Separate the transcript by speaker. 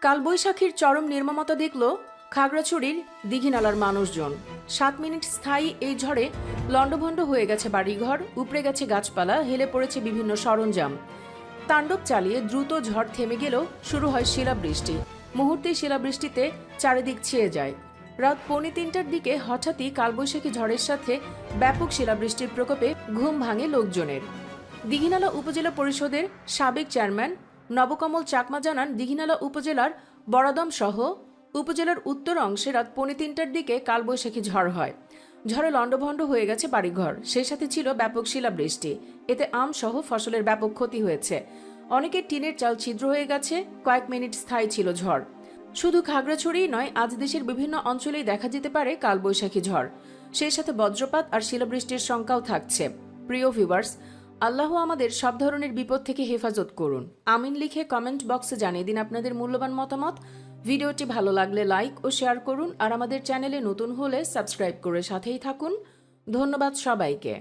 Speaker 1: কালবৈশাখীর চরম নির্মমতা দেখল খাগড়াছড়ির দীঘিনালার মানুষজন। 7 মিনিট স্থায়ী এই ঝড়ে লণ্ডভণ্ড হয়ে গেছে বাড়িঘর, উপড়ে গেছে গাছপালা, হেলে পড়েছে বিভিন্ন সরঞ্জাম। তাণ্ডব চালিয়ে দ্রুত ঝড় থেমে গেলেও শুরু হয় শিলাবৃষ্টি। মুহূর্তেই শিলাবৃষ্টিতে চারিদিক ছেয়ে যায়। রাত 2:45টার দিকে হঠাৎই কালবৈশাখী ঝড়ের সাথে ব্যাপক শিলাবৃষ্টির প্রকোপে ঘুম ভাঙে লোকজনের। দীঘিনালা উপজেলা পরিষদের সাবেক চেয়ারম্যান নবকমল চাকমা জানান, দীঘিনালা উপজেলার বড়াদম সহ উপজেলার উত্তর অংশে রাত 2:45টার দিকে কালবৈশাখী ঝড় হয়। ঝড়ে লণ্ডভণ্ড হয়ে গেছে বাড়িঘর, সেই সাথে ছিল ব্যাপক শিলাবৃষ্টি। এতে আম সহ ফসলের ব্যাপক ক্ষতি হয়েছে। অনেকের টিনের চাল ছিদ্র হয়ে গেছে। কয়েক মিনিট স্থায়ী ছিল ঝড়। শুধু খাগড়াছড়িই নয়, আজ দেশের বিভিন্ন অঞ্চলেই দেখা যেতে পারে কালবৈশাখী ঝড়। সেই সাথে বজ্রপাত আর শিলাবৃষ্টির শঙ্কাও থাকছে। প্রিয় ভিউয়ার্স, আল্লাহ আমাদের সব ধরনের বিপদ থেকে হেফাজত করুন। আমিন লিখে কমেন্ট বক্সে জানিয়ে দিন আপনাদের মূল্যবান মতামত। ভিডিওটি ভালো লাগলে লাইক ও শেয়ার করুন, আর আমাদের চ্যানেলে নতুন হলে সাবস্ক্রাইব করে সাথেই থাকুন। ধন্যবাদ সবাইকে।